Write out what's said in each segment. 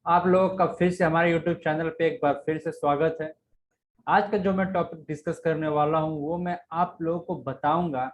आप लोगों का फिर से हमारे YouTube चैनल पे एक बार फिर से स्वागत है। आज का जो मैं टॉपिक डिस्कस करने वाला हूं वो मैं आप लोगों को बताऊंगा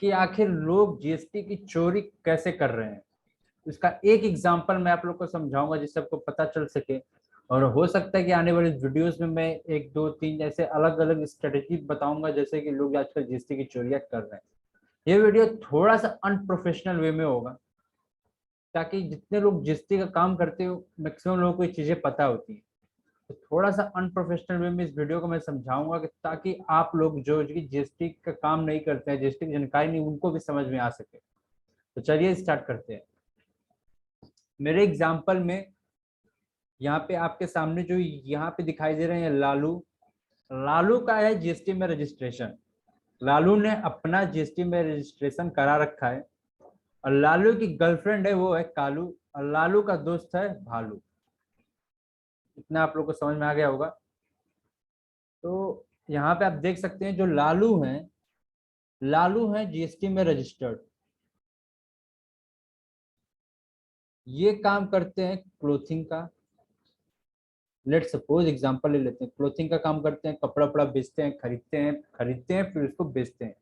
कि आखिर लोग जीएसटी की चोरी कैसे कर रहे हैं। इसका एक एग्जांपल मैं आप लोग को समझाऊंगा जिससे आपको पता चल सके। और हो सकता है कि आने वाली वीडियोस में मैं एक दो तीन ऐसे अलग अलग स्ट्रेटेजी बताऊंगा जैसे कि लोग आजकल जीएसटी की चोरियां कर रहे हैं। ये वीडियो थोड़ा सा अनप्रोफेशनल वे में होगा ताकि जितने लोग जीएसटी का काम करते हो मैक्सिमम लोगों को ये चीजें पता होती है। तो थोड़ा सा अनप्रोफेशनल वे में इस वीडियो को मैं समझाऊंगा कि ताकि आप लोग जो जीएसटी का काम नहीं करते हैं, जीएसटी की जानकारी नहीं, उनको भी समझ में आ सके। तो चलिए स्टार्ट करते हैं। मेरे एग्जांपल में यहाँ पे आपके सामने जो यहाँ पे दिखाई दे रहे हैं लालू। लालू का है जीएसटी में रजिस्ट्रेशन। लालू ने अपना जीएसटी में रजिस्ट्रेशन करा रखा है। और लालू की गर्लफ्रेंड है वो है कालू। और लालू का दोस्त है भालू। इतना आप लोग को समझ में आ गया होगा। तो यहाँ पे आप देख सकते हैं जो लालू हैं जीएसटी में रजिस्टर्ड। ये काम करते हैं क्लोथिंग का। लेट सपोज एग्जांपल ले लेते हैं, क्लोथिंग का काम करते हैं, कपड़ा वपड़ा बेचते हैं, खरीदते हैं फिर उसको बेचते हैं।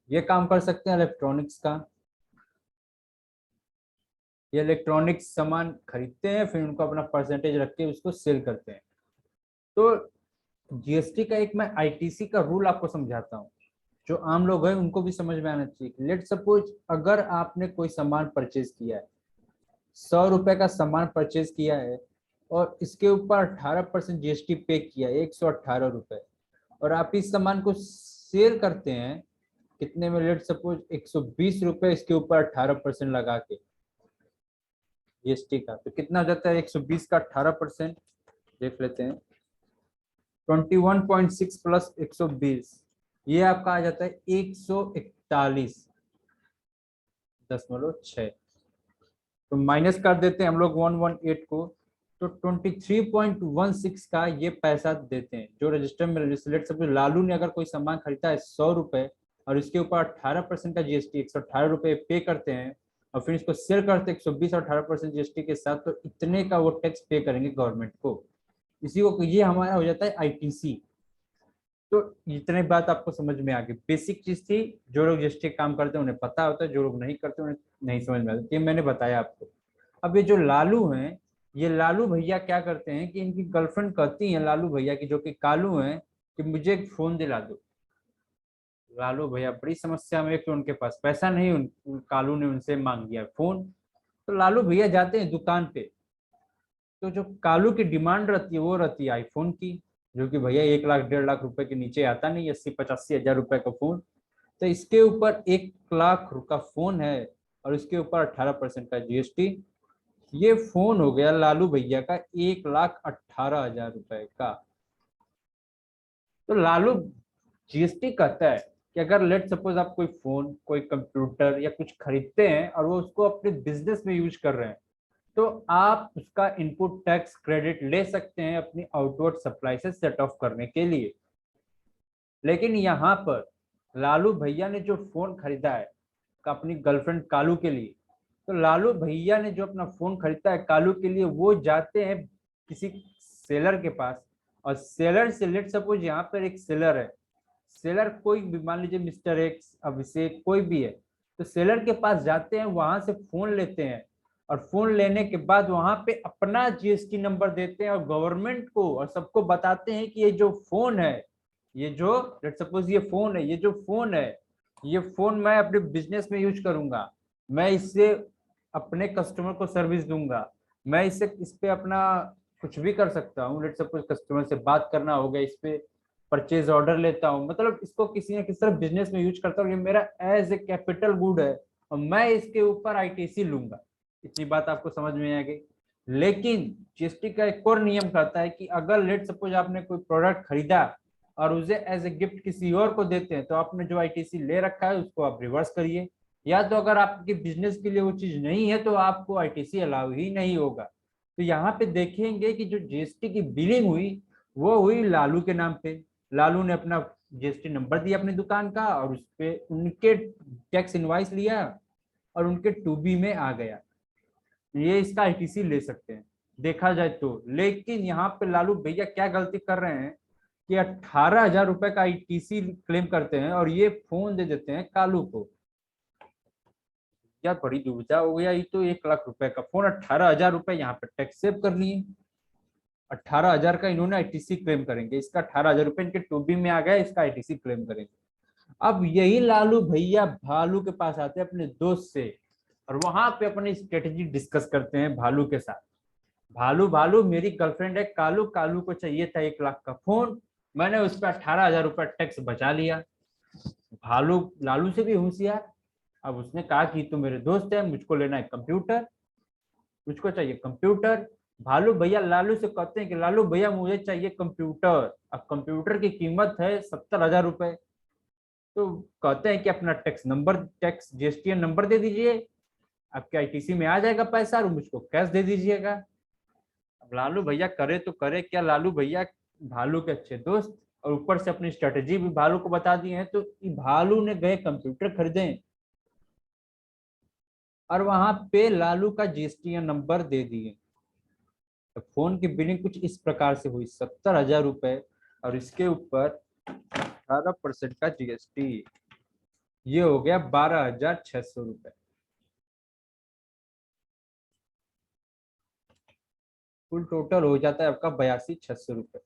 ये काम कर सकते हैं इलेक्ट्रॉनिक्स का। ये इलेक्ट्रॉनिक्स सामान खरीदते हैं फिर उनको अपना परसेंटेज रख के उसको सेल करते हैं। तो जीएसटी का एक मैं आईटीसी का रूल आपको समझाता हूँ जो आम लोग हैं उनको भी समझ में आना चाहिए। लेट सपोज अगर आपने कोई सामान परचेज किया है, 100 रुपए का सामान परचेज किया है और इसके ऊपर 18% जीएसटी पे किया है, 118 रुपए। और आप इस सामान को सेल करते हैं कितने में, लेट सपोज 120 रुपए, इसके ऊपर 18% लगा के जीएसटी का। तो कितना हो जाता है 120 का 18%, देख लेते हैं। 21.6 प्लस 120, ये आपका आ जाता है 141.6। तो माइनस कर देते हैं हम लोग 118 को। तो 23.16 का ये पैसा देते हैं जो रजिस्टर में रजिस्टर। सब लालू ने अगर कोई सामान खरीदा है 100 रुपए और इसके ऊपर 18% का जीएसटी, 118 रुपए पे करते हैं और फिर इसको सेल करते हैं 120 और 18% जीएसटी के साथ, तो इतने का वो टैक्स पे करेंगे गवर्नमेंट को। इसी को ये हमारा हो जाता है आईटीसी। तो इतने बात आपको समझ में आ गई, बेसिक चीज थी। जो लोग जीएसटी काम करते हैं उन्हें पता होता है, जो लोग नहीं करते उन्हें नहीं समझ में आता, ये मैंने बताया आपको। अब ये जो लालू हैं, ये लालू भैया क्या करते हैं कि इनकी गर्लफ्रेंड कहती है लालू भैया की जो कि कालू हैं कि मुझे एक फोन दिला दो। लालू भैया बड़ी समस्या में, कि उनके पास पैसा नहीं, कालू ने उनसे मांग लिया फोन। तो लालू भैया जाते हैं दुकान पे। तो जो कालू की डिमांड रहती है वो रहती है आईफोन की, जो कि भैया 1 लाख 1.5 लाख रुपए के नीचे आता नहीं, 80-85 हजार रुपए का फोन। तो इसके ऊपर 1 लाख का फोन है और इसके ऊपर 18% का जीएसटी। ये फोन हो गया लालू भैया का 1,18,000 रुपए का। तो लालू जीएसटी कहता है कि अगर लेट सपोज आप कोई फोन, कोई कंप्यूटर या कुछ खरीदते हैं और वो उसको अपने बिजनेस में यूज कर रहे हैं, तो आप उसका इनपुट टैक्स क्रेडिट ले सकते हैं अपनी आउटवर्ड सप्लाई से सेट ऑफ करने के लिए। लेकिन यहाँ पर लालू भैया ने जो फोन खरीदा है अपनी गर्लफ्रेंड कालू के लिए, तो लालू भैया ने जो अपना फोन खरीदा है कालू के लिए, वो जाते हैं किसी सेलर के पास। और सेलर से, लेट सपोज यहाँ पर एक सेलर है, सेलर कोई भी, मान लीजिए मिस्टर एक्स, अभिषेक, कोई भी है। तो सेलर के पास जाते हैं, वहां से फोन लेते हैं और फोन लेने के बाद वहां पे अपना जीएसटी नंबर देते हैं और गवर्नमेंट को और सबको बताते हैं कि ये जो फोन है, ये जो लेट सपोज ये फोन है, ये जो फोन है, ये फोन मैं अपने बिजनेस में यूज करूंगा। मैं इससे अपने कस्टमर को सर्विस दूंगा। मैं इससे इस पे अपना कुछ भी कर सकता हूँ। लेट सपोज कस्टमर से बात करना हो गया, इस पे परचेज ऑर्डर लेता हूँ, मतलब इसको किसी न किसी तरह बिजनेस में यूज करता हूँ। ये मेरा एज ए कैपिटल गुड है और मैं इसके ऊपर आईटीसी लूंगा। इतनी बात आपको समझ में आ गई। लेकिन जीएसटी का एक और नियम कहता है कि अगर लेट सपोज आपने कोई प्रोडक्ट खरीदा और उसे एज ए गिफ्ट किसी और को देते हैं, तो आपने जो आईटीसी ले रखा है उसको आप रिवर्स करिए। या तो अगर आपके बिजनेस के लिए वो चीज नहीं है तो आपको आईटीसी अलाउ ही नहीं होगा। तो यहाँ पे देखेंगे कि जो जीएसटी की बिलिंग हुई वो हुई लालू के नाम पे। लालू ने अपना जीएसटी नंबर दिया अपनी दुकान का और उस पे उनके टैक्स इनवाइस लिया और उनके टू बी में आ गया। ये इसका आईटीसी ले सकते हैं। देखा जाए तो। लेकिन यहाँ पे लालू भैया क्या गलती कर रहे हैं कि 18,000 रुपए का आईटीसी क्लेम करते हैं और ये फोन दे देते हैं कालू को। यार बड़ी दुविधा हो गया, ये तो 1 लाख रुपए का फोन 18,000 रुपए यहाँ पे टैक्स सेव कर लिए। 18,000 का इन्होंने आईटीसी क्लेम करेंगे, इसका 18,000 रुपए इनके टोबी में आ गया, इसका आईटीसी क्लेम करेंगे। अब यही लालू भैया भालू के पास आते हैं अपने दोस्त से और वहां पे अपनी स्ट्रेटेजी डिस्कस करते हैं भालू के साथ। भालू भालू मेरी गर्लफ्रेंड है कालू, कालू को चाहिए था 1 लाख का फोन, मैंने उस पर 18,000 रुपया टैक्स बचा लिया। भालू लालू से भी होशियार, अब उसने कहा कि तू मेरे दोस्त है, मुझको लेना है कंप्यूटर, मुझको चाहिए कंप्यूटर। भालू भैया लालू से कहते हैं कि लालू भैया मुझे चाहिए कंप्यूटर। अब कंप्यूटर की कीमत है 70,000 रुपए। तो कहते हैं कि अपना tax number, tax GSTN number दे दीजिए, आपके आईटीसी में आ जाएगा पैसा और मुझको कैश दे दीजिएगा। अब लालू भैया करे तो करे क्या, लालू भैया भालू के अच्छे दोस्त और ऊपर से अपनी स्ट्रेटेजी भी भालू को बता दी है। तो भालू ने गए कंप्यूटर खरीदे और वहां पे लालू का जीएसटीएन नंबर दे दिए। तो फोन की बिलिंग कुछ इस प्रकार से हुई, 70,000 रुपए और इसके ऊपर 18% का जीएसटी, ये हो गया 12,600 रुपए। कुल टोटल हो जाता है आपका 82,600 रुपए।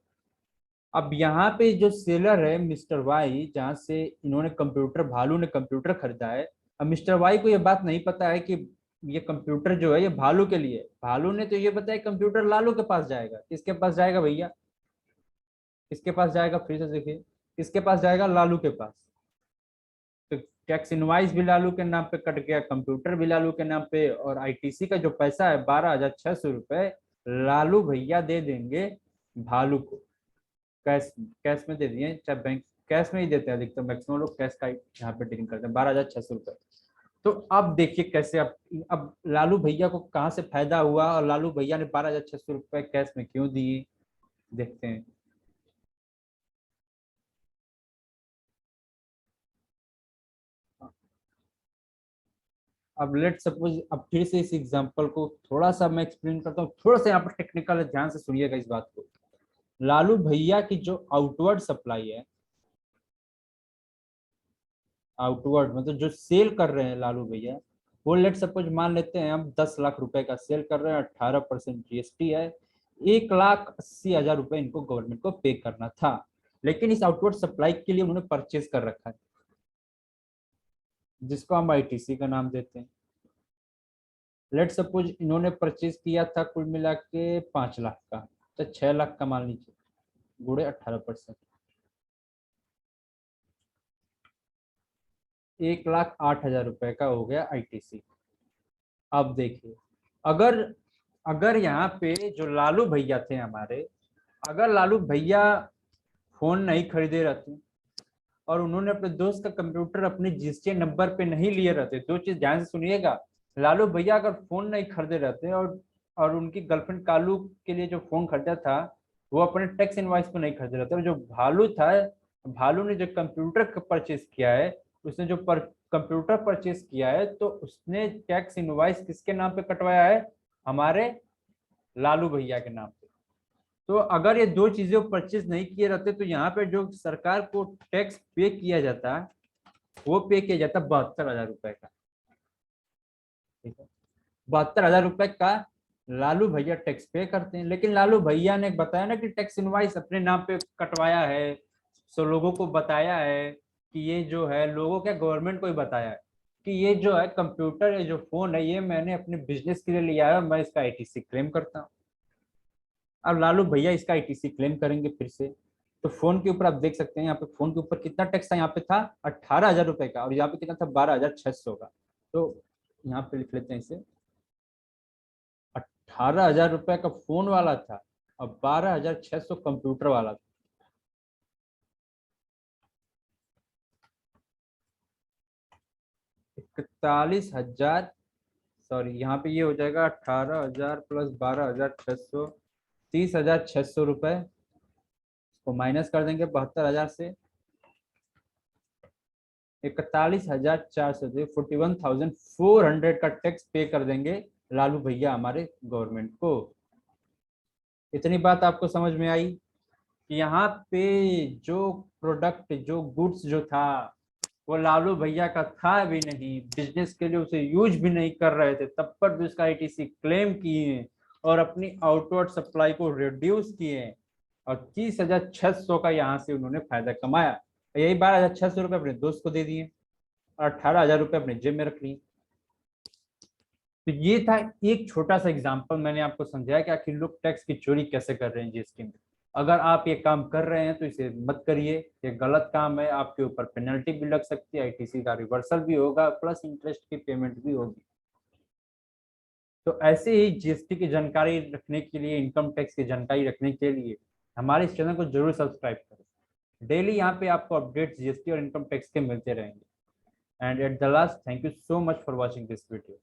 अब यहाँ पे जो सेलर है मिस्टर वाई, जहाँ से इन्होंने कंप्यूटर, भालू ने कंप्यूटर खरीदा है, अब मिस्टर वाई को ये बात नहीं पता है कि ये कंप्यूटर जो है ये भालू के लिए। भालू ने तो ये बताया कंप्यूटर लालू के पास जाएगा। किसके पास जाएगा भैया, किसके पास जाएगा, फिर से देखिए, किसके पास जाएगा, लालू के पास। तो टैक्स इनवाइस भी लालू के नाम पे कट गया, कंप्यूटर भी लालू के नाम पे, और आईटीसी का जो पैसा है 12,600 रुपए लालू भैया दे देंगे भालू को कैश। कैश में दे दिए, चाहे बैंक कैश में ही देते हैं, अधिकतर मैक्सिमम लोग कैश का यहाँ पे डीलिंग करते हैं। 12,600 रुपए। तो अब देखिए कैसे, अब लालू भैया को कहाँ से फायदा हुआ और लालू भैया ने 12,600 रुपए कैश में क्यों दिए, देखते हैं। अब लेट सपोज, अब फिर से इस एग्जांपल को थोड़ा सा मैं एक्सप्लेन करता हूँ, थोड़ा सा यहाँ पर टेक्निकल है, ध्यान से सुनिएगा इस बात को। लालू भैया की जो आउटवर्ड सप्लाई है, आउटवर्ड मतलब जो सेल कर रहे हैं लालू भैया, वो लेट सपोज मान लेते हैं हम 10 लाख रुपए का सेल कर रहे हैं, 18% जीएसटी है, 1,80,000 रुपए इनको गवर्नमेंट को पे करना था। लेकिन इस आउटवर्ड सप्लाई के लिए उन्होंने परचेज कर रखा है, जिसको हम आईटीसी का नाम देते हैं। लेट सपोज इन्होंने परचेज किया था कुल मिला के 5 लाख का, तो 6 लाख का मान लीजिए, गुड़े 18%, 1,08,000 रुपए का हो गया आईटीसी। अब देखिए, अगर अगर यहाँ पे जो लालू भैया थे हमारे, अगर लालू भैया फोन नहीं खरीदे रहते और उन्होंने अपने दोस्त का कंप्यूटर अपने जीएसटी नंबर पे नहीं लिए रहते, दो चीज ध्यान से सुनिएगा। लालू भैया अगर फोन नहीं खरीदे रहते और उनकी गर्लफ्रेंड कालू के लिए जो फोन खरीदा था वो अपने टैक्स इनवॉइस पे नहीं खरीदे रहते, और जो भालू था, भालू ने जो कंप्यूटर परचेज किया है, उसने जो कंप्यूटर परचेज किया है, तो उसने टैक्स इनवॉइस किसके नाम पे कटवाया है, हमारे लालू भैया के नाम पे। तो अगर ये दो चीजें परचेज नहीं किए रहते तो यहाँ पे जो सरकार को टैक्स पे किया जाता है, वो पे किया जाता 72,000 रुपए का। ठीक है, 72,000 रुपए का लालू भैया टैक्स पे करते हैं। लेकिन लालू भैया ने बताया ना कि टैक्स इनवाइस अपने नाम पे कटवाया है, सो लोगों को बताया है कि ये जो है, लोगों क्या गवर्नमेंट को ही बताया है कि ये जो है कंप्यूटर, ये जो फोन है, ये मैंने अपने बिजनेस के लिए लिया है और मैं इसका आईटीसी क्लेम करता हूँ। अब लालू भैया इसका आईटीसी क्लेम करेंगे फिर से। तो फोन के ऊपर आप देख सकते हैं, यहाँ पे फोन के ऊपर कितना टैक्स था, यहाँ पे था 18,000 रुपए का, और यहाँ पे कितना था, 12,600 का। तो यहाँ पे लिख लेते हैं इसे, 18,000 रुपए का फोन वाला था और 12,600 कंप्यूटर वाला था। 41,000, सॉरी यहाँ पे ये हो जाएगा 18,000 प्लस 12,600, 30,600 रुपए को माइनस कर देंगे 72,000 से, 41,400 से 41,400 का टैक्स पे कर देंगे लालू भैया हमारे गवर्नमेंट को। इतनी बात आपको समझ में आई कि यहाँ पे जो प्रोडक्ट, जो गुड्स जो था वो लालू भैया का था भी नहीं, बिजनेस के लिए उसे यूज भी नहीं कर रहे थे, तब पर भी उसका आईटीसी क्लेम किए और अपनी आउटवर्ड सप्लाई को रिड्यूस किए और 30,600 का यहाँ से उन्होंने फायदा कमाया। यही 12,600 रुपये अपने दोस्त को दे दिए और 18,000 रुपये अपने जेब में रख लिए। तो ये था एक छोटा सा एग्जाम्पल, मैंने आपको समझाया कि आखिर लोग टैक्स की चोरी कैसे कर रहे हैं जीएसटी में। अगर आप ये काम कर रहे हैं तो इसे मत करिए, ये गलत काम है, आपके ऊपर पेनल्टी भी लग सकती है, आईटीसी का रिवर्सल भी होगा, प्लस इंटरेस्ट की पेमेंट भी होगी। तो ऐसे ही जीएसटी की जानकारी रखने के लिए, इनकम टैक्स की जानकारी रखने के लिए हमारे इस चैनल को जरूर सब्सक्राइब करें। डेली यहाँ पे आपको अपडेट्स जीएसटी और इनकम टैक्स के मिलते रहेंगे। And at the last, thank you so much for watching this video.